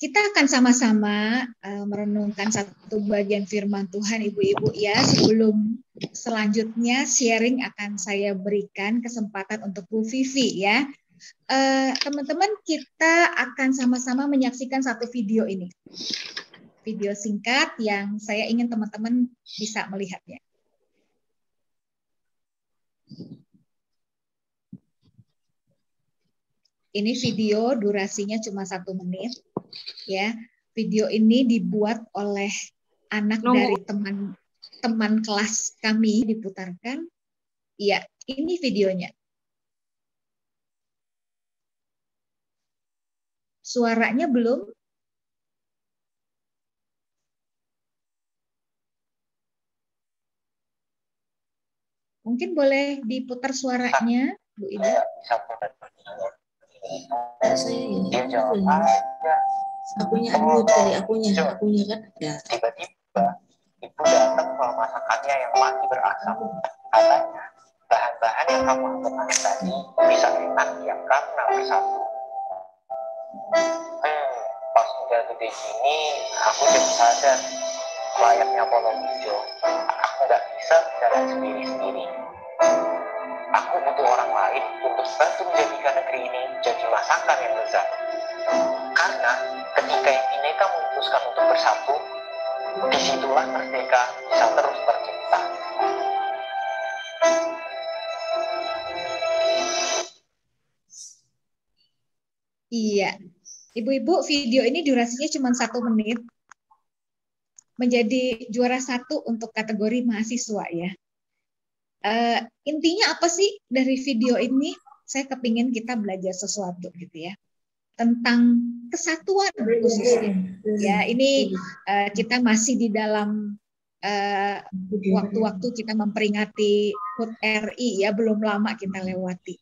Kita akan sama-sama merenungkan satu bagian firman Tuhan, Ibu-ibu ya. Sebelum selanjutnya sharing akan saya berikan kesempatan untuk Bu Vivi ya. Teman-teman, kita akan sama-sama menyaksikan satu video ini. Video singkat yang saya ingin teman-teman bisa melihatnya. Ini video durasinya cuma 1 menit. Ya, video ini dibuat oleh anak dari teman kelas kami, diputarkan. Iya, ini videonya. Suaranya belum? Mungkin boleh diputar suaranya, Bu Ida. Akunya unmute kali, akunya kan ya. Tiba-tiba ibu datang bawa masakannya yang masih berasap. Katanya bahan-bahan yang kamu anggap tadi bisa enak ya karena bersatu. Pas udah gede gini aku jadi sadar layaknya kolom hijau. Aku nggak bisa jalan sendiri-sendiri. Aku butuh orang lain untuk bantu menjadikan negeri ini jadi masakan yang lezat. Karena ketika yang bineka memutuskan untuk bersatu, disitulah merdeka bisa terus tercipta. Iya, Ibu-ibu, video ini durasinya cuma 1 menit. Menjadi juara 1 untuk kategori mahasiswa ya. Intinya apa sih dari video ini? Saya kepingin kita belajar sesuatu gitu ya, tentang kesatuan khususnya. Ya, ini kita masih di dalam waktu-waktu kita memperingati HUT RI ya, belum lama kita lewati.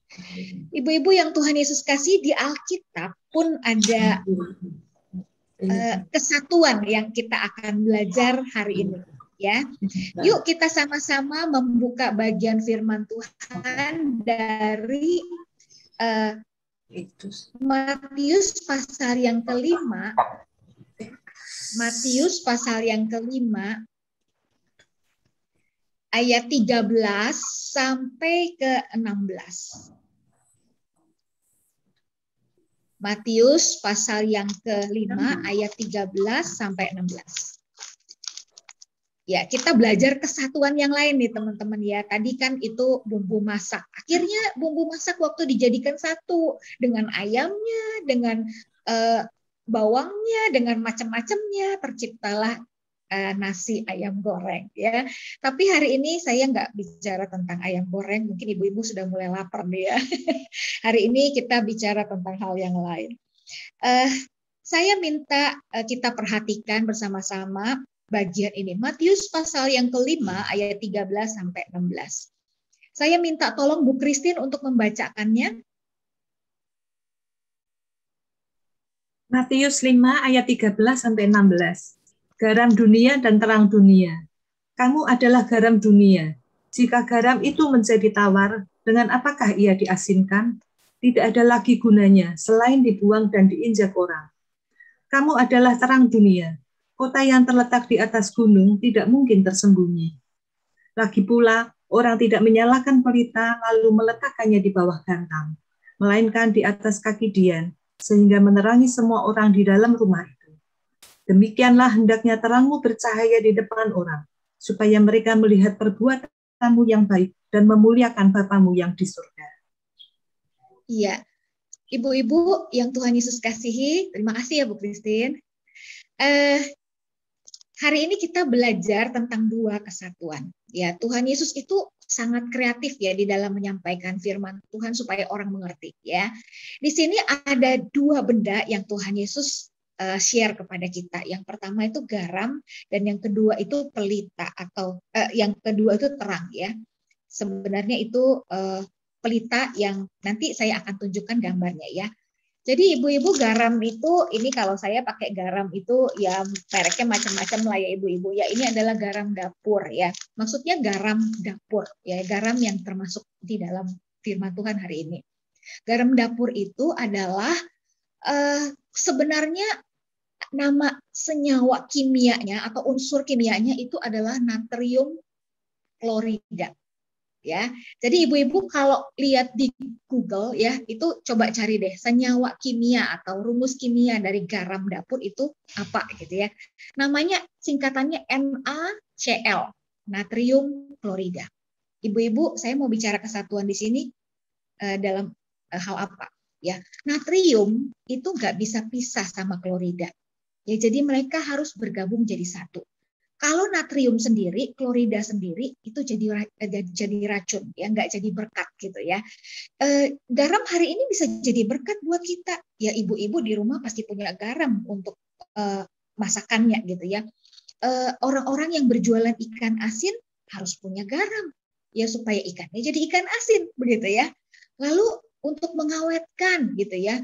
Ibu-ibu yang Tuhan Yesus kasih, di Alkitab pun ada kesatuan yang kita akan belajar hari ini. Ya, yuk kita sama-sama membuka bagian firman Tuhan dari Matius pasal yang kelima. Matius pasal yang kelima ayat 13 sampai ke 16. Matius pasal yang kelima ayat 13 sampai 16. Ya, kita belajar kesatuan yang lain nih teman-teman ya. Tadi kan itu bumbu masak. Akhirnya bumbu masak waktu dijadikan satu dengan ayamnya, dengan bawangnya, dengan macam-macamnya, terciptalah nasi ayam goreng ya. Tapi hari ini saya nggak bicara tentang ayam goreng. Mungkin ibu-ibu sudah mulai lapar nih ya. Hari ini kita bicara tentang hal yang lain. Saya minta kita perhatikan bersama-sama bagian ini. Matius pasal yang kelima ayat 13 sampai 16. Saya minta tolong Bu Christine untuk membacakannya. Matius 5 ayat 13 sampai 16. Garam dunia dan terang dunia. Kamu adalah garam dunia. Jika garam itu menjadi tawar, dengan apakah ia diasinkan? Tidak ada lagi gunanya selain dibuang dan diinjak orang. Kamu adalah terang dunia. Kota yang terletak di atas gunung tidak mungkin tersembunyi. Lagi pula, orang tidak menyalakan pelita lalu meletakkannya di bawah gantang, melainkan di atas kaki dian, sehingga menerangi semua orang di dalam rumah itu. Demikianlah hendaknya terangmu bercahaya di depan orang, supaya mereka melihat perbuatanmu yang baik dan memuliakan Bapamu yang di surga. Iya, ibu-ibu yang Tuhan Yesus kasihi, terima kasih ya Bu Christine. Hari ini kita belajar tentang 2 kesatuan. Ya, Tuhan Yesus itu sangat kreatif ya di dalam menyampaikan firman Tuhan supaya orang mengerti ya. Di sini ada 2 benda yang Tuhan Yesus share kepada kita. Yang pertama itu garam dan yang kedua itu pelita atau yang kedua itu terang ya. Sebenarnya itu pelita yang nanti saya akan tunjukkan gambarnya ya. Jadi ibu-ibu, garam itu, ini kalau saya pakai garam itu ya mereknya macam-macam lah ya ibu-ibu ya. Ini adalah garam dapur ya. Maksudnya garam dapur ya, garam yang termasuk di dalam firman Tuhan hari ini. Garam dapur itu adalah sebenarnya nama senyawa kimianya atau unsur kimianya itu adalah natrium klorida. Ya, jadi ibu-ibu kalau lihat di Google ya, itu coba cari deh senyawa kimia atau rumus kimia dari garam dapur itu apa gitu ya. Namanya singkatannya NaCl, natrium klorida. Ibu-ibu, saya mau bicara kesatuan di sini dalam hal apa? Ya, natrium itu nggak bisa pisah sama klorida. Ya, jadi mereka harus bergabung jadi satu. Kalau natrium sendiri, klorida sendiri itu jadi racun, ya nggak jadi berkat gitu ya. Garam hari ini bisa jadi berkat buat kita. Ya ibu-ibu di rumah pasti punya garam untuk masakannya gitu ya. Orang-orang yang berjualan ikan asin harus punya garam ya supaya ikannya jadi ikan asin begitu ya. Lalu untuk mengawetkan gitu ya,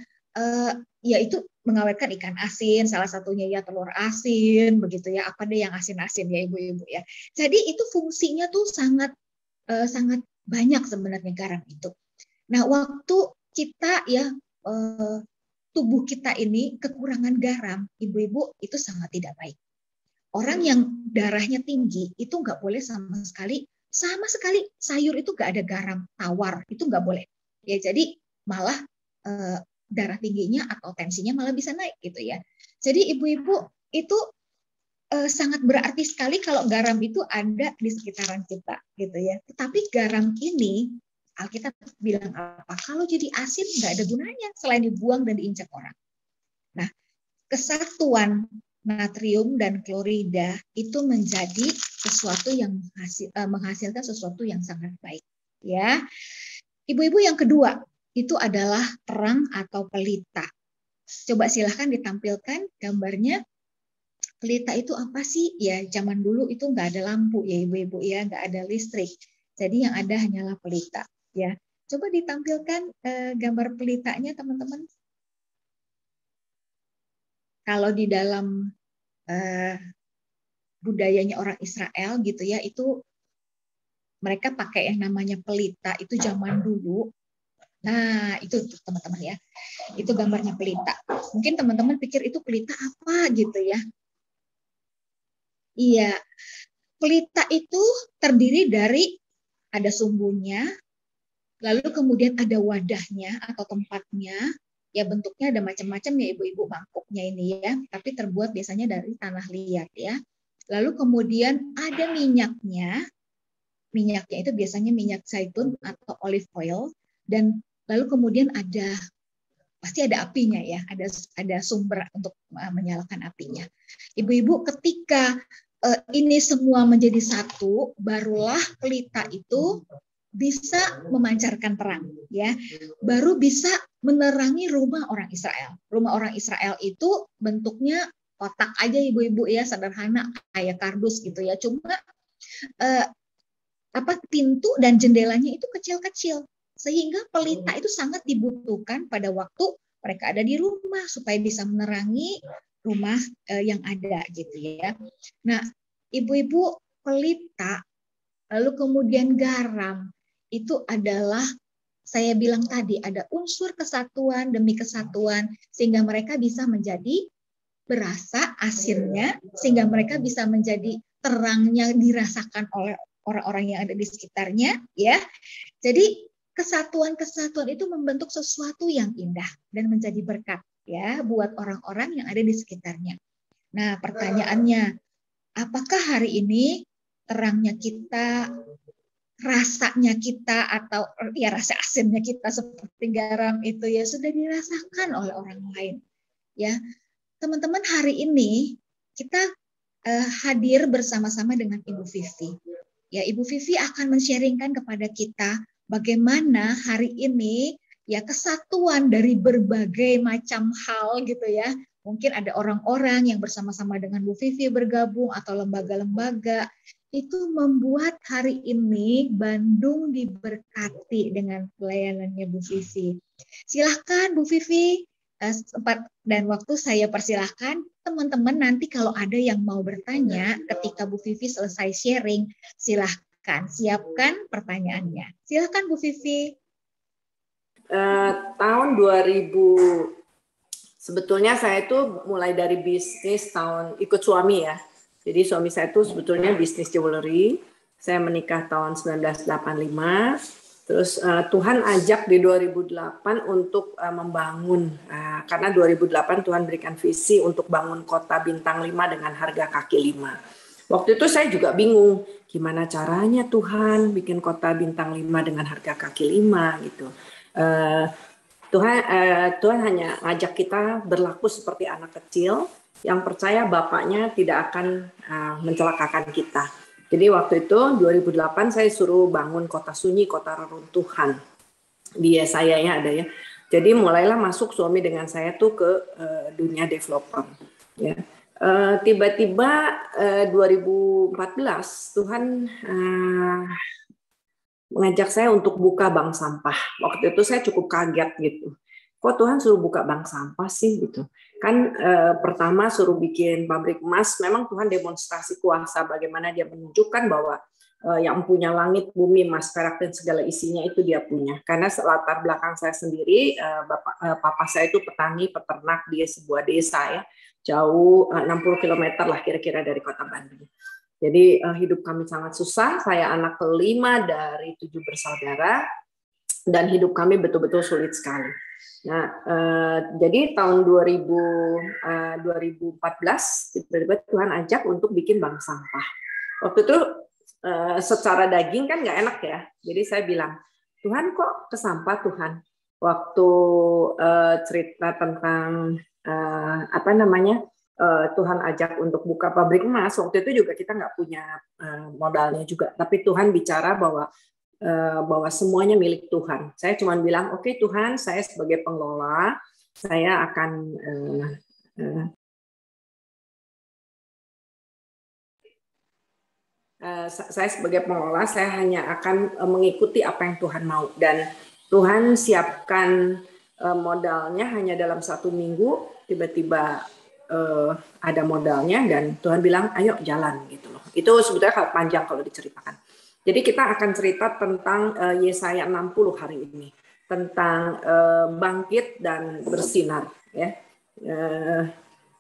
yaitu mengawetkan ikan asin, salah satunya ya telur asin, begitu ya. Apa deh yang asin-asin ya ibu-ibu ya. Jadi itu fungsinya tuh sangat sangat banyak sebenarnya garam itu. Nah waktu kita ya tubuh kita ini kekurangan garam, ibu-ibu itu sangat tidak baik. Orang yang darahnya tinggi itu nggak boleh sama sekali sayur itu nggak ada garam tawar, itu nggak boleh. Ya jadi malah darah tingginya atau tensinya malah bisa naik gitu ya. Jadi ibu-ibu itu sangat berarti sekali kalau garam itu ada di sekitaran kita gitu ya. Tetapi garam ini Alkitab bilang apa? Kalau jadi asin nggak ada gunanya selain dibuang dan diinjak orang. Nah, kesatuan natrium dan klorida itu menjadi sesuatu yang menghasilkan sesuatu yang sangat baik ya. Ibu-ibu yang kedua itu adalah terang atau pelita. Coba silahkan ditampilkan gambarnya. Pelita itu apa sih? Ya zaman dulu itu nggak ada lampu ya ibu-ibu ya, nggak ada listrik. Jadi yang ada hanyalah pelita ya. Coba ditampilkan gambar pelitanya teman-teman. Kalau di dalam budayanya orang Israel gitu ya, itu mereka pakai yang namanya pelita itu zaman dulu. Nah, itu teman-teman ya. Itu gambarnya pelita. Mungkin teman-teman pikir itu pelita apa gitu ya. Iya. Pelita itu terdiri dari ada sumbunya, lalu kemudian ada wadahnya atau tempatnya. Ya bentuknya ada macam-macam ya ibu-ibu mangkuknya ini ya, tapi terbuat biasanya dari tanah liat ya. Lalu kemudian ada minyaknya. Minyaknya itu biasanya minyak zaitun atau olive oil, dan lalu kemudian pasti ada apinya ya, ada sumber untuk menyalakan apinya. Ibu-ibu ketika ini semua menjadi satu, barulah pelita itu bisa memancarkan terang ya, baru bisa menerangi rumah orang Israel. Rumah orang Israel itu bentuknya kotak aja ibu-ibu ya, sederhana kayak kardus gitu ya, cuma pintu dan jendelanya itu kecil-kecil, sehingga pelita itu sangat dibutuhkan pada waktu mereka ada di rumah supaya bisa menerangi rumah yang ada gitu ya. Nah, ibu-ibu, pelita lalu kemudian garam itu adalah, saya bilang tadi, ada unsur kesatuan demi kesatuan sehingga mereka bisa menjadi berasa asinnya, sehingga mereka bisa menjadi terangnya dirasakan oleh orang-orang yang ada di sekitarnya ya. Jadi kesatuan-kesatuan itu membentuk sesuatu yang indah dan menjadi berkat ya buat orang-orang yang ada di sekitarnya. Nah, pertanyaannya, apakah hari ini terangnya kita, rasanya kita, atau ya rasa asinnya kita seperti garam itu ya sudah dirasakan oleh orang lain ya. Teman-teman, hari ini kita hadir bersama-sama dengan Ibu Vivi. Ya, Ibu Vivi akan men-sharingkan kepada kita bagaimana hari ini ya kesatuan dari berbagai macam hal gitu ya. Mungkin ada orang-orang yang bersama-sama dengan Bu Vivi bergabung atau lembaga-lembaga, itu membuat hari ini Bandung diberkati dengan pelayanannya Bu Vivi. Silahkan Bu Vivi, sempat dan waktu saya persilahkan. Teman-teman nanti kalau ada yang mau bertanya ketika Bu Vivi selesai sharing, silahkan siapkan pertanyaannya. Silahkan Bu Vivi. Tahun 2019 Sebetulnya saya itu mulai dari bisnis tahun ikut suami ya. Jadi suami saya itu sebetulnya bisnis jewelry. Saya menikah tahun 1985. Terus Tuhan ajak di 2008 untuk membangun. Karena 2008 Tuhan berikan visi untuk bangun kota bintang 5 dengan harga kaki 5. Waktu itu saya juga bingung, gimana caranya Tuhan bikin kota bintang 5 dengan harga kaki 5 gitu. Tuhan hanya ngajak kita berlaku seperti anak kecil yang percaya bapaknya tidak akan mencelakakan kita. Jadi waktu itu 2008 saya suruh bangun kota sunyi, kota reruntuhan. Di saya ya ada ya. Jadi mulailah masuk suami dengan saya tuh ke dunia developer. Ya. Tiba-tiba 2014 Tuhan mengajak saya untuk buka bank sampah. Waktu itu saya cukup kaget gitu. Kok Tuhan suruh buka bank sampah sih gitu. Kan pertama suruh bikin pabrik emas, memang Tuhan demonstrasi kuasa bagaimana dia menunjukkan bahwa yang punya langit, bumi, emas, perak dan segala isinya itu dia punya. Karena latar belakang saya sendiri, papa saya itu petani, peternak di sebuah desa ya, jauh 60 km lah kira-kira dari kota Bandung. Jadi hidup kami sangat susah, saya anak kelima dari 7 bersaudara, dan hidup kami betul-betul sulit sekali. Nah, jadi tahun 2014 tiba-tiba Tuhan ajak untuk bikin bank sampah. Waktu itu secara daging kan nggak enak ya. Jadi saya bilang, Tuhan kok ke sampah Tuhan? Waktu cerita tentang Tuhan ajak untuk buka pabrik emas, waktu itu juga kita nggak punya modalnya juga. Tapi Tuhan bicara bahwa semuanya milik Tuhan. Saya cuma bilang, oke Tuhan, saya sebagai pengelola, saya akan saya hanya akan mengikuti apa yang Tuhan mau. Dan Tuhan siapkan modalnya hanya dalam 1 minggu, tiba-tiba ada modalnya dan Tuhan bilang, ayo jalan gitu loh. Itu sebetulnya panjang kalau diceritakan. Jadi kita akan cerita tentang Yesaya 60 hari ini, tentang bangkit dan bersinar, ya.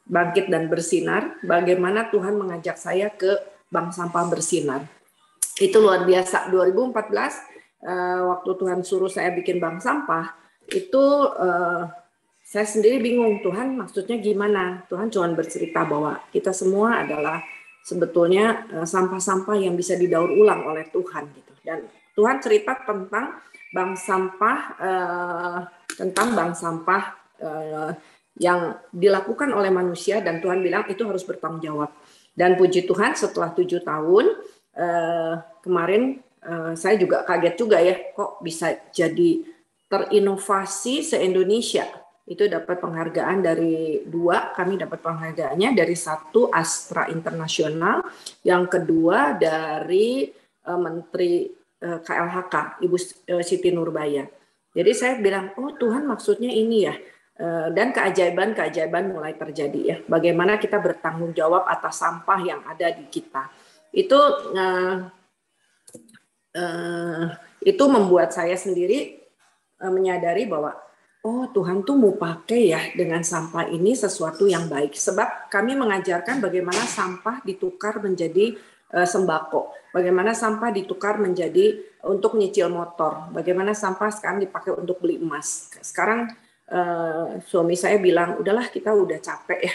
Bangkit dan bersinar. Bagaimana Tuhan mengajak saya ke bank sampah bersinar. Itu luar biasa. 2014 waktu Tuhan suruh saya bikin bank sampah, itu saya sendiri bingung, Tuhan maksudnya gimana? Tuhan cuma bercerita bahwa kita semua adalah sebetulnya sampah-sampah yang bisa didaur ulang oleh Tuhan gitu. Dan Tuhan cerita tentang bank sampah yang dilakukan oleh manusia, dan Tuhan bilang itu harus bertanggung jawab. Dan puji Tuhan setelah 7 tahun kemarin saya juga kaget juga ya, kok bisa jadi terinovasi se-Indonesia. Itu dapat penghargaan dari 2, kami dapat penghargaannya dari 1 Astra Internasional, yang kedua dari Menteri KLHK, Ibu Siti Nurbaya. Jadi saya bilang, oh Tuhan maksudnya ini ya, dan keajaiban-keajaiban mulai terjadi ya. Bagaimana kita bertanggung jawab atas sampah yang ada di kita. Itu membuat saya sendiri menyadari bahwa oh Tuhan tuh mau pakai ya dengan sampah ini sesuatu yang baik. Sebab kami mengajarkan bagaimana sampah ditukar menjadi sembako. Bagaimana sampah ditukar menjadi untuk nyicil motor. Bagaimana sampah sekarang dipakai untuk beli emas. Sekarang suami saya bilang, udahlah kita udah capek ya,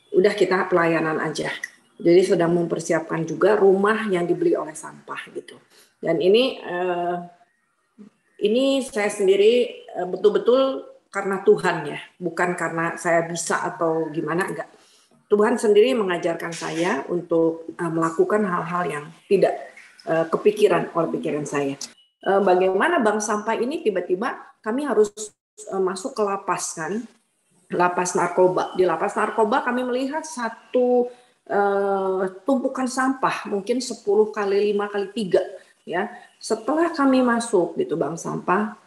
udah kita pelayanan aja. Jadi sedang mempersiapkan juga rumah yang dibeli oleh sampah gitu. Dan ini saya sendiri betul-betul karena Tuhan ya, bukan karena saya bisa atau gimana, enggak. Tuhan sendiri mengajarkan saya untuk melakukan hal-hal yang tidak kepikiran oleh pikiran saya. Bagaimana bank sampah ini tiba-tiba kami harus masuk ke lapas kan, lapas narkoba. Di lapas narkoba kami melihat satu tumpukan sampah, mungkin 10 kali 5 kali 3 ya. Setelah kami masuk gitu bank sampah,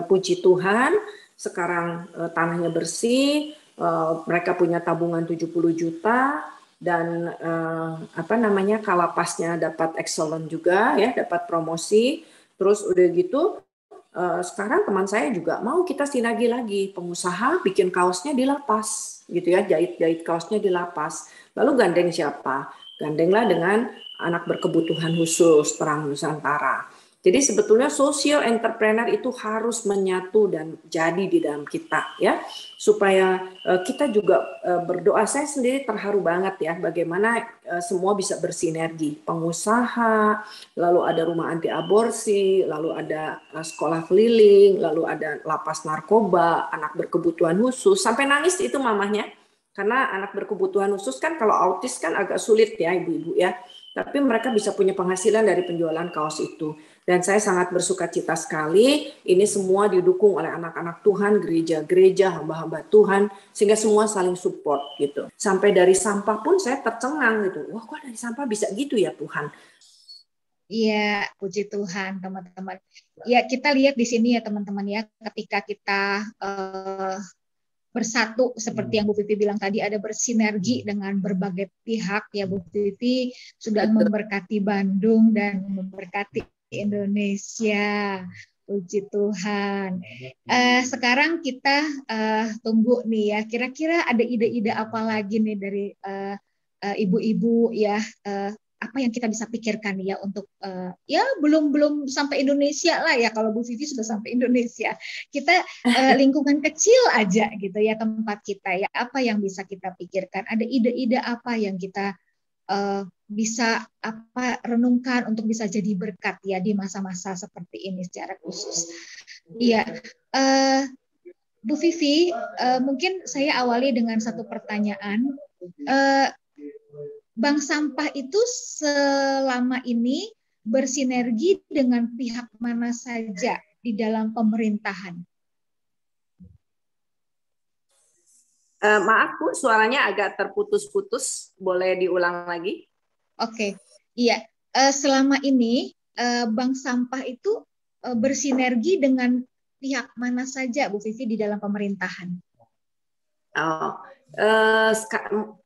puji Tuhan sekarang tanahnya bersih, mereka punya tabungan 70 juta dan kalapasnya dapat excellent juga ya, dapat promosi. Terus udah gitu sekarang teman saya juga mau kita sinergi lagi, pengusaha bikin kaosnya di lapas gitu ya, jahit kaosnya di lapas. Lalu gandeng siapa? Gandenglah dengan anak berkebutuhan khusus Terang Nusantara. Jadi sebetulnya social entrepreneur itu harus menyatu dan jadi di dalam kita ya, supaya kita juga berdoa. Saya sendiri terharu banget ya bagaimana semua bisa bersinergi, pengusaha, lalu ada rumah anti aborsi, lalu ada sekolah keliling, lalu ada lapas narkoba, anak berkebutuhan khusus, sampai nangis itu mamahnya karena anak berkebutuhan khusus kan kalau autis kan agak sulit ya ibu-ibu ya. Tapi mereka bisa punya penghasilan dari penjualan kaos itu. Dan saya sangat bersuka cita sekali, ini semua didukung oleh anak-anak Tuhan, gereja-gereja, hamba-hamba Tuhan, sehingga semua saling support gitu. Sampai dari sampah pun saya tercengang gitu. Wah, kok dari sampah bisa gitu ya Tuhan? Iya, puji Tuhan teman-teman. Ya, kita lihat di sini ya teman-teman ya, ketika kita bersatu seperti yang Bu Vivi bilang tadi, ada bersinergi dengan berbagai pihak ya. Bu Vivi sudah memberkati Bandung dan memberkati Indonesia. Puji Tuhan. Sekarang kita tunggu nih ya, kira-kira ada ide-ide apa lagi nih dari ibu-ibu ya, apa yang kita bisa pikirkan ya untuk ya belum sampai Indonesia lah ya, kalau Bu Vivi sudah sampai Indonesia, kita lingkungan kecil aja gitu ya tempat kita ya, apa yang bisa kita pikirkan, ada ide-ide apa yang kita bisa renungkan untuk bisa jadi berkat ya di masa-masa seperti ini secara khusus. Iya, Bu Vivi, mungkin saya awali dengan satu pertanyaan. Bank sampah itu selama ini bersinergi dengan pihak mana saja di dalam pemerintahan? Maaf Bu, suaranya agak terputus-putus. Boleh diulang lagi? Oke, iya. Selama ini bank sampah itu bersinergi dengan pihak mana saja, Bu Vivi, di dalam pemerintahan?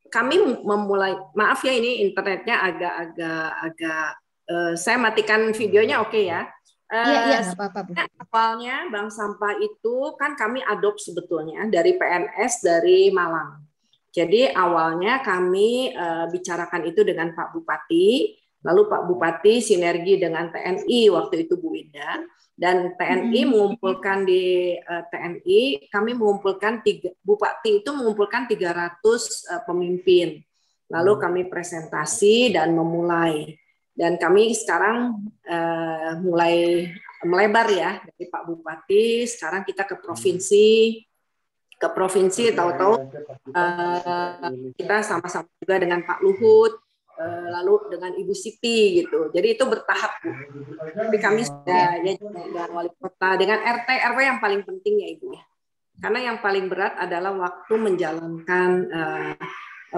Kami memulai, maaf ya ini internetnya agak saya matikan videonya, oke ya? Iya, nggak apa-apa, Bu. Awalnya bank sampah itu kan kami adopt sebetulnya dari PNS dari Malang. Jadi awalnya kami bicarakan itu dengan Pak Bupati, lalu Pak Bupati sinergi dengan TNI waktu itu Bu Winda, dan TNI mengumpulkan di TNI, kami mengumpulkan Bupati itu mengumpulkan 300 pemimpin. Lalu kami presentasi dan memulai. Dan kami sekarang mulai melebar ya dari Pak Bupati, sekarang kita ke provinsi. Ke provinsi tahu-tahu kita sama-sama juga dengan Pak Luhut, lalu dengan Ibu Siti gitu. Jadi itu bertahap Bu. Tapi kami sudah ya dengan wali kota, dengan RT RW yang paling penting ya Ibu ya. Karena yang paling berat adalah waktu menjalankan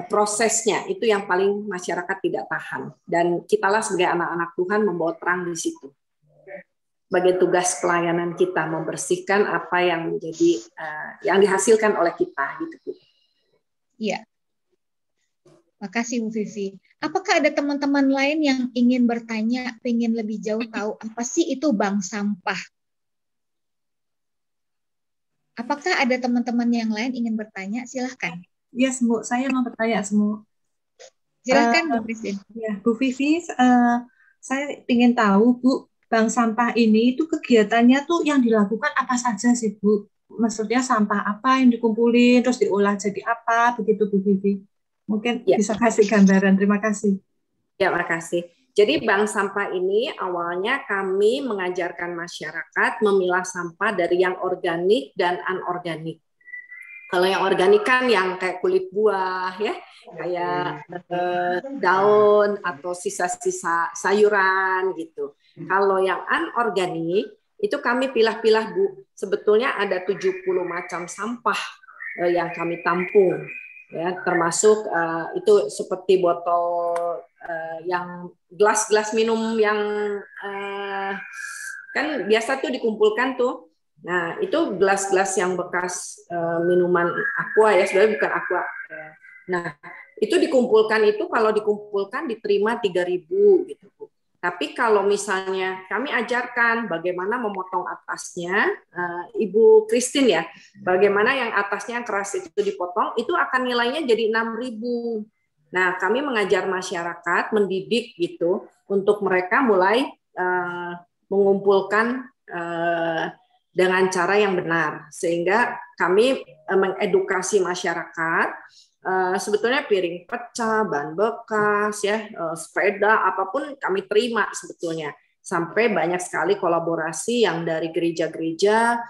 prosesnya, itu yang paling masyarakat tidak tahan. Dan kitalah sebagai anak-anak Tuhan membawa terang di situ. Sebagai tugas pelayanan kita membersihkan apa yang menjadi yang dihasilkan oleh kita gitu Bu. Iya. Makasih Bu Vivi. Apakah ada teman-teman lain yang ingin bertanya, ingin lebih jauh tahu apa sih itu bank sampah? Apakah ada teman-teman yang lain ingin bertanya? Silahkan. Yes, Bu. Saya mau bertanya semua. Silahkan Bu Christine. Ya, Bu Vivi, saya ingin tahu Bu, bank sampah ini itu kegiatannya tuh yang dilakukan apa saja sih Bu? Maksudnya sampah apa yang dikumpulin terus diolah jadi apa begitu Bu Vivi? Mungkin ya, bisa kasih gambaran. Terima kasih. Ya, makasih. Jadi bank sampah ini awalnya kami mengajarkan masyarakat memilah sampah dari yang organik dan anorganik. Kalau yang organik kan yang kayak kulit buah ya, kayak daun atau sisa-sisa sayuran gitu. Kalau yang anorganik itu kami pilah-pilah Bu. Sebetulnya ada 70 macam sampah yang kami tampung. Ya, termasuk itu seperti botol yang gelas-gelas minum yang kan biasa tuh dikumpulkan tuh. Nah, itu gelas-gelas yang bekas minuman aqua ya, sebenarnya bukan aqua. Nah, itu dikumpulkan itu kalau dikumpulkan diterima 3.000 gitu Bu. Tapi kalau misalnya kami ajarkan bagaimana memotong atasnya, Ibu Christine ya, bagaimana yang atasnya yang keras itu dipotong, itu akan nilainya jadi 6.000. Nah, kami mengajar masyarakat, mendidik gitu, untuk mereka mulai mengumpulkan dengan cara yang benar, sehingga kami mengedukasi masyarakat. Sebetulnya piring pecah, ban bekas, ya, sepeda, apapun kami terima sebetulnya. Sampai banyak sekali kolaborasi yang dari gereja-gereja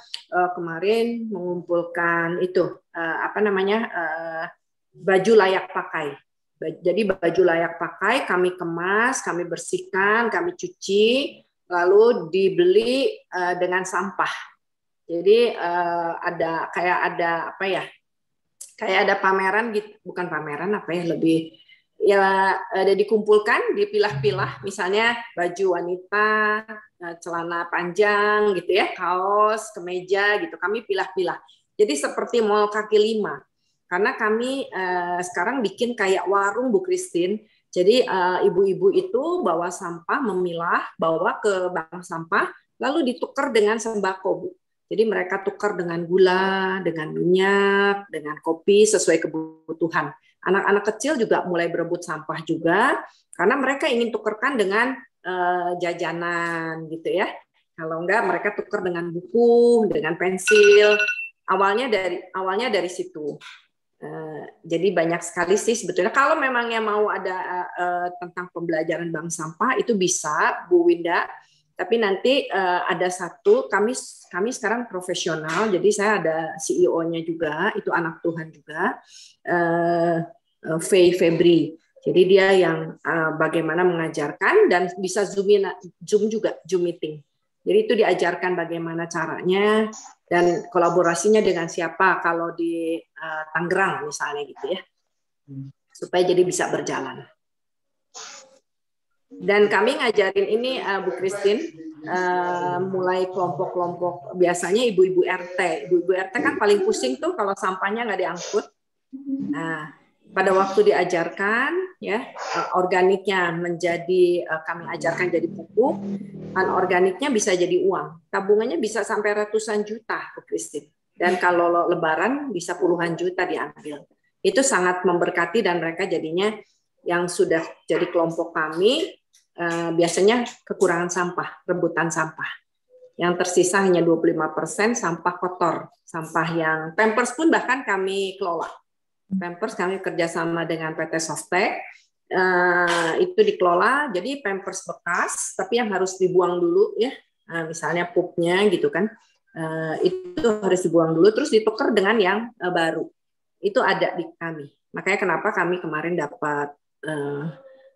kemarin mengumpulkan itu baju layak pakai. Jadi baju layak pakai kami kemas, kami bersihkan, kami cuci, lalu dibeli dengan sampah. Jadi kayak ada pameran gitu, bukan pameran lebih ada dikumpulkan, dipilah-pilah, misalnya baju wanita, celana panjang gitu ya, kaos, kemeja gitu, kami pilah-pilah. Jadi seperti mall kaki lima, karena kami sekarang bikin kayak warung Bu Christine. Jadi ibu-ibu itu bawa sampah, memilah, bawa ke bank sampah, lalu ditukar dengan sembako, Bu. Jadi mereka tukar dengan gula, dengan minyak, dengan kopi sesuai kebutuhan. Anak-anak kecil juga mulai berebut sampah juga, karena mereka ingin tukarkan dengan jajanan gitu ya. Kalau enggak mereka tukar dengan buku, dengan pensil. Awalnya dari situ. Jadi banyak sekali sih sebetulnya. Kalau memangnya mau ada tentang pembelajaran bank sampah itu bisa, Bu Winda. Tapi nanti ada satu, kami sekarang profesional, jadi saya ada CEO-nya juga, itu anak Tuhan juga, Febri. Jadi dia yang bagaimana mengajarkan dan bisa Zoom juga, Zoom meeting. Jadi itu diajarkan bagaimana caranya dan kolaborasinya dengan siapa kalau di Tangerang misalnya gitu ya, supaya jadi bisa berjalan. Dan kami ngajarin ini Bu Christine, mulai kelompok-kelompok, biasanya ibu-ibu RT. Ibu-ibu RT kan paling pusing tuh kalau sampahnya nggak diangkut. Nah, pada waktu diajarkan ya, organiknya menjadi, kami ajarkan jadi pupuk, anorganiknya bisa jadi uang. Tabungannya bisa sampai ratusan juta Bu Christine. Dan kalau lebaran bisa puluhan juta diambil. Itu sangat memberkati dan mereka jadinya yang sudah jadi kelompok kami, biasanya kekurangan sampah, rebutan sampah. Yang tersisa hanya 25% sampah kotor, sampah yang Pampers pun bahkan kami kelola. Pampers kami kerjasama dengan PT Softtek, itu dikelola, jadi Pampers bekas, tapi yang harus dibuang dulu ya, misalnya pupnya gitu kan, itu harus dibuang dulu, terus ditukar dengan yang baru. Itu ada di kami. Makanya kenapa kami kemarin dapat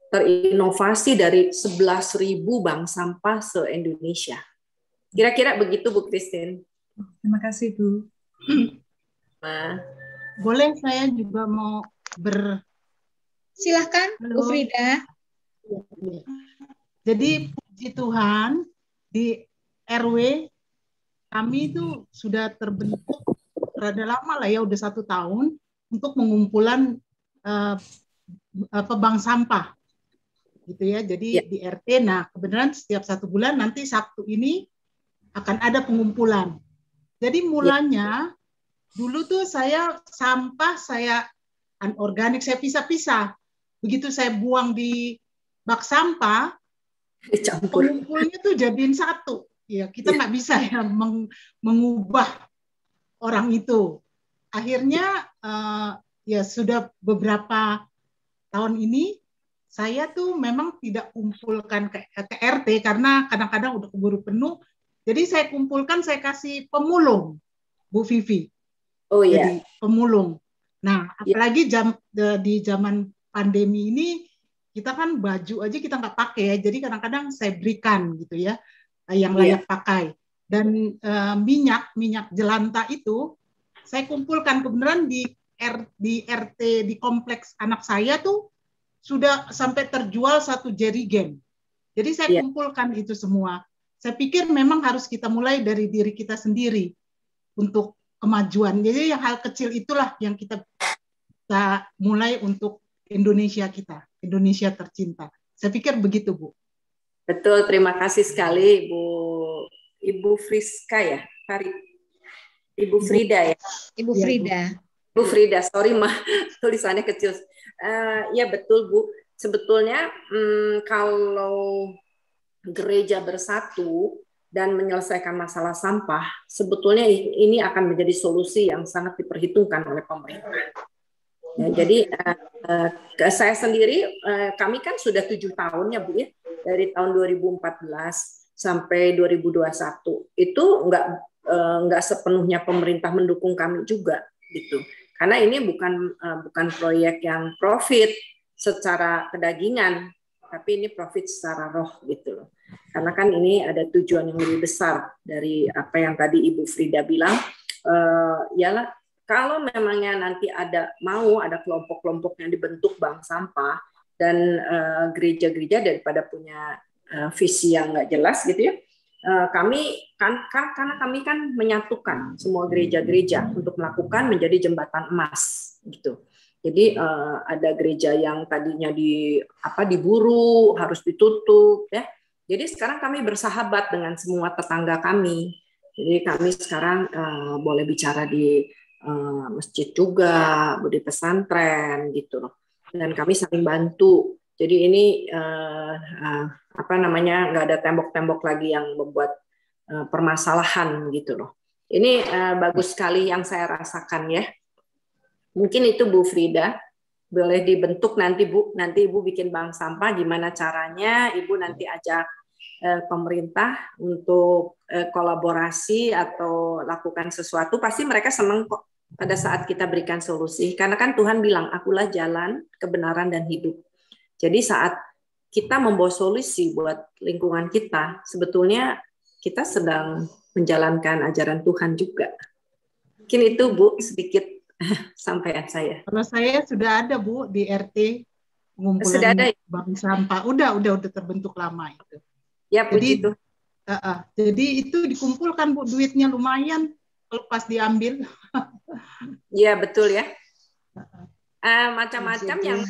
terinovasi dari 11.000 bank sampah se-Indonesia. Kira-kira begitu Bu Christine. Terima kasih Bu. Nah. Boleh saya juga mau Silahkan Bu Frida. Jadi puji Tuhan di RW kami itu sudah terbentuk rada lama lah ya, udah 1 tahun untuk pengumpulan bank sampah. Gitu ya. Jadi di RT, nah kebenaran setiap 1 bulan nanti Sabtu ini akan ada pengumpulan. Jadi mulanya dulu tuh sampah saya anorganik saya pisah-pisah. Begitu saya buang di bak sampah, pengumpulnya tuh jadiin satu. Ya kita nggak bisa ya mengubah orang itu. Akhirnya ya sudah beberapa tahun ini saya tuh memang tidak kumpulkan ke RT karena kadang-kadang udah keburu penuh. Jadi saya kumpulkan, saya kasih pemulung, Bu Vivi. Oh iya. Jadi pemulung. Nah, apalagi di zaman pandemi ini, kita kan baju aja kita nggak pakai ya. Jadi kadang-kadang saya berikan gitu ya, yang layak pakai. Dan minyak jelantah itu saya kumpulkan. Kebenaran di RT di kompleks anak saya tuh sudah sampai terjual 1 jerigen. Jadi saya kumpulkan itu semua. Saya pikir memang harus kita mulai dari diri kita sendiri untuk kemajuan. Jadi yang hal kecil itulah yang kita mulai untuk Indonesia kita, Indonesia tercinta. Saya pikir begitu Bu. Betul, terima kasih sekali Ibu Friska ya, Ibu Frida ya. Ibu Frida. Bu Frida, sorry mah tulisannya kecil. Ya betul Bu. Sebetulnya kalau gereja bersatu dan menyelesaikan masalah sampah, sebetulnya ini akan menjadi solusi yang sangat diperhitungkan oleh pemerintah. Ya, jadi saya sendiri, kami kan sudah 7 tahun ya Bu ya, dari tahun 2014 sampai 2021. Itu nggak sepenuhnya pemerintah mendukung kami juga gitu. Karena ini bukan proyek yang profit secara kedagingan, tapi ini profit secara roh gitu loh. Karena kan ini ada tujuan yang lebih besar dari apa yang tadi Ibu Frida bilang. Yalah, kalau memangnya nanti ada kelompok-kelompok yang dibentuk bank sampah dan gereja-gereja daripada punya visi yang nggak jelas gitu ya. Karena kami kan menyatukan semua gereja-gereja untuk melakukan menjadi jembatan emas gitu. Jadi ada gereja yang tadinya diburu harus ditutup ya. Jadi sekarang kami bersahabat dengan semua tetangga kami. Jadi kami sekarang boleh bicara di masjid juga, di pesantren gitu loh. Dan kami saling bantu. Jadi ini nggak ada tembok-tembok lagi yang membuat permasalahan gitu loh. Ini bagus sekali yang saya rasakan ya. Mungkin itu Bu Frida, boleh dibentuk nanti Bu. Nanti Ibu bikin bank sampah, gimana caranya Ibu nanti ajak pemerintah untuk kolaborasi atau lakukan sesuatu. Pasti mereka senang kok pada saat kita berikan solusi. Karena kan Tuhan bilang, akulah jalan, kebenaran, dan hidup. Jadi saat kita membawa solusi buat lingkungan kita, sebetulnya kita sedang menjalankan ajaran Tuhan juga. Mungkin itu Bu sedikit sampaian saya. Kalau saya sudah ada Bu di RT pengumpulan Sudah ada. bank sampah. Udah terbentuk lama itu. Ya puji Tuhan. Jadi itu dikumpulkan Bu, duitnya lumayan lepas diambil. Iya betul ya. Macam-macam yang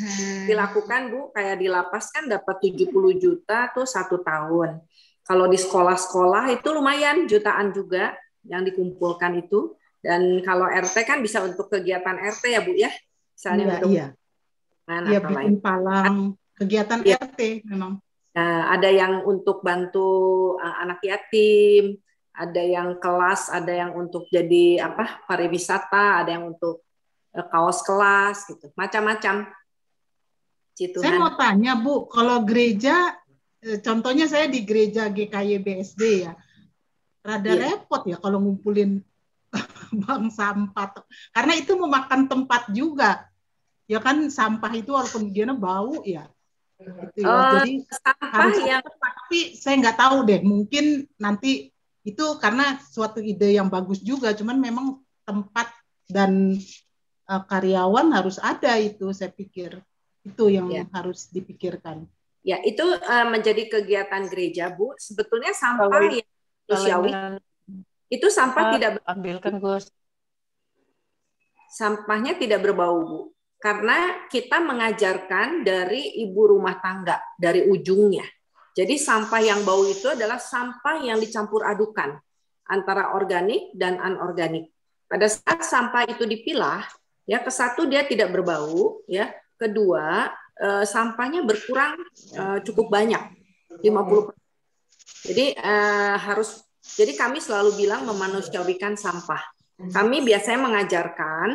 dilakukan Bu, kayak di lapas kan dapat 70 juta tuh 1 tahun. Kalau di sekolah-sekolah itu lumayan jutaan juga yang dikumpulkan itu. Dan kalau RT kan bisa untuk kegiatan RT ya Bu ya. Misalnya untuk bikin palang, kegiatan RT memang. Ada yang untuk bantu anak yatim, ada yang kelas, ada yang untuk jadi pariwisata, ada yang untuk kaos kelas gitu, macam-macam. Saya mau tanya Bu, kalau gereja, contohnya saya di gereja GKY BSD ya, rada repot ya kalau ngumpulin bank sampah, karena itu memakan tempat juga, ya kan sampah itu walaupun dia bau ya. Gitu ya. Jadi harus tapi saya nggak tahu deh, mungkin nanti itu karena suatu ide yang bagus juga, cuman memang tempat dan karyawan harus ada itu, saya pikir itu yang harus dipikirkan. Ya, itu menjadi kegiatan gereja Bu. Sebetulnya sampah yang manusiawi itu sampah tidak ambilkan Gus. Sampahnya tidak berbau Bu, karena kita mengajarkan dari ibu rumah tangga dari ujungnya. Jadi sampah yang bau itu adalah sampah yang dicampur adukan antara organik dan anorganik. Pada saat sampah itu dipilah, ya kesatu dia tidak berbau, ya kedua sampahnya berkurang cukup banyak, 50%. Jadi kami selalu bilang memanusiawikan sampah. Kami biasanya mengajarkan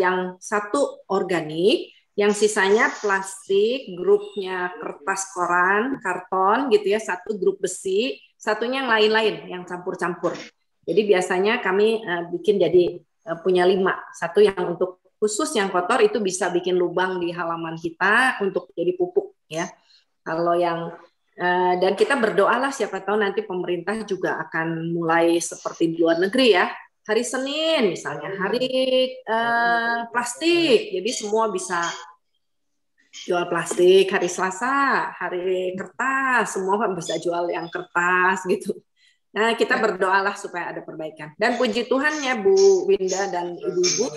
yang satu organik, yang sisanya plastik, grupnya kertas koran, karton gitu ya, satu grup besi, satunya yang lain-lain yang campur-campur. Jadi biasanya kami bikin jadi punya 5, satu yang untuk khusus yang kotor itu bisa bikin lubang di halaman kita untuk jadi pupuk ya. Kalau yang dan kita berdoalah siapa tahu nanti pemerintah juga akan mulai seperti di luar negeri ya. Hari Senin misalnya hari plastik, jadi semua bisa jual plastik. Hari Selasa hari kertas, semua bisa jual yang kertas gitu. Nah, kita berdoalah supaya ada perbaikan. Dan puji Tuhan ya Bu Winda dan Ibu-ibu,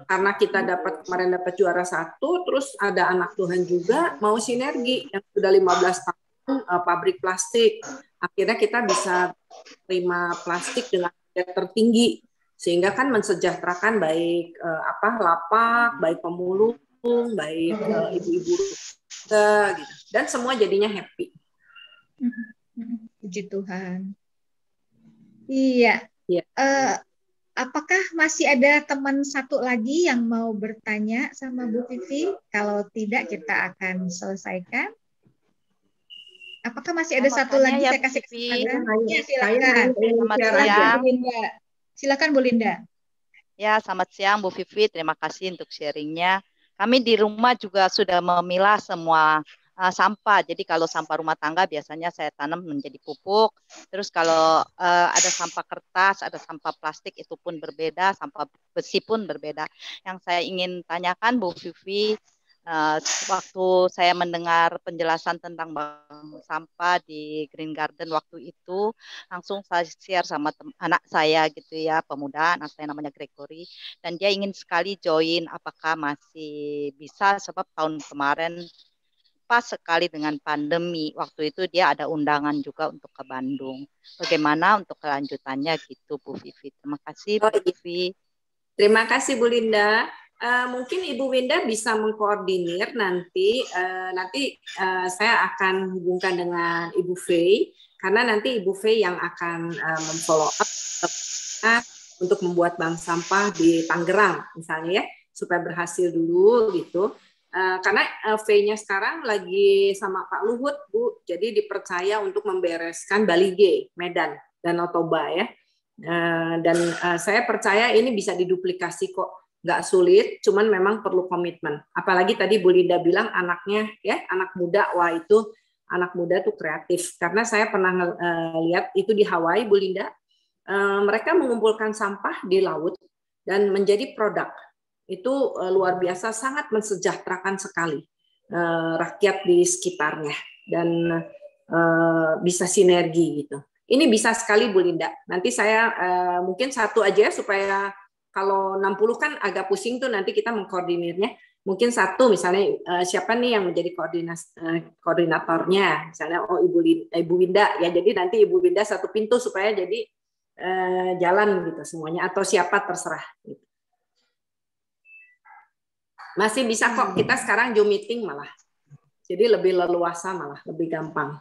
karena kita kemarin dapat juara 1, terus ada anak Tuhan juga mau sinergi yang sudah 15 tahun pabrik plastik. Akhirnya kita bisa terima plastik dengan harga tertinggi, sehingga kan mensejahterakan baik lapak, baik pemulung, baik ibu-ibu juga, gitu. Dan semua jadinya happy. Puji Tuhan. Iya. Ya. Apakah masih ada teman satu lagi yang mau bertanya sama Bu Vivi? Kalau tidak, kita akan selesaikan. Apakah masih ada satu lagi? Ya, Saya kasih kesempatan. Ya, silakan. Silakan, Bu Linda. Silakan, Bu Linda. Ya, selamat siang Bu Vivi. Terima kasih untuk sharingnya. Kami di rumah juga sudah memilah semua sampah. Jadi kalau sampah rumah tangga biasanya saya tanam menjadi pupuk. Terus kalau ada sampah kertas, ada sampah plastik, itu pun berbeda. Sampah besi pun berbeda. Yang saya ingin tanyakan Bu Vivi, waktu saya mendengar penjelasan tentang bank sampah di Green Garden waktu itu, langsung saya share sama anak saya gitu ya, pemuda, anak saya namanya Gregory, dan dia ingin sekali join. Apakah masih bisa, sebab tahun kemarin pas sekali dengan pandemi, waktu itu dia ada undangan juga untuk ke Bandung. Bagaimana untuk kelanjutannya gitu Bu Vivi? Terima kasih Bu Vivi. Terima kasih Bu Linda. Mungkin Ibu Winda bisa mengkoordinir nanti. Saya akan hubungkan dengan Ibu Fei, karena nanti Ibu Fei yang akan memfollow up untuk membuat bank sampah di Tangerang misalnya ya, supaya berhasil dulu gitu. Karena Fei-nya sekarang lagi sama Pak Luhut, Bu, jadi dipercaya untuk membereskan Balige, Medan, Danau Toba ya. Dan saya percaya ini bisa diduplikasi kok, nggak sulit, cuman memang perlu komitmen. Apalagi tadi Bu Linda bilang anaknya ya, anak muda, wah itu anak muda tuh kreatif. Karena saya pernah lihat itu di Hawaii, Bu Linda, mereka mengumpulkan sampah di laut dan menjadi produk. Itu luar biasa, sangat mensejahterakan sekali rakyat di sekitarnya dan bisa sinergi gitu. Ini bisa sekali Bu Linda. Nanti saya mungkin satu aja supaya kalau 60 kan agak pusing tuh nanti kita mengkoordinirnya. Mungkin satu misalnya siapa nih yang menjadi koordinatornya, misalnya Ibu Winda ya. Jadi nanti Ibu Winda satu pintu supaya jadi jalan gitu semuanya, atau siapa terserah gitu. Masih bisa kok, kita sekarang Zoom meeting malah. Jadi lebih leluasa malah, lebih gampang.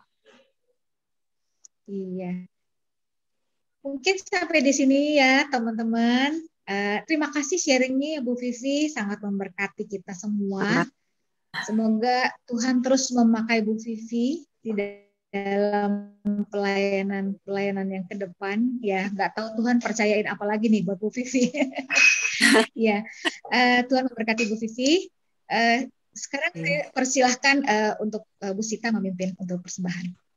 Iya. Mungkin sampai di sini ya teman-teman. Terima kasih sharingnya Bu Vivi, sangat memberkati kita semua. Semoga Tuhan terus memakai Bu Vivi di dalam pelayanan yang ke depan. Ya, nggak tahu Tuhan percayain apa lagi nih buat Bu Vivi. Ya, Tuhan memberkati Bu Vivi. Sekarang saya persilahkan untuk Bu Sita memimpin untuk persembahan.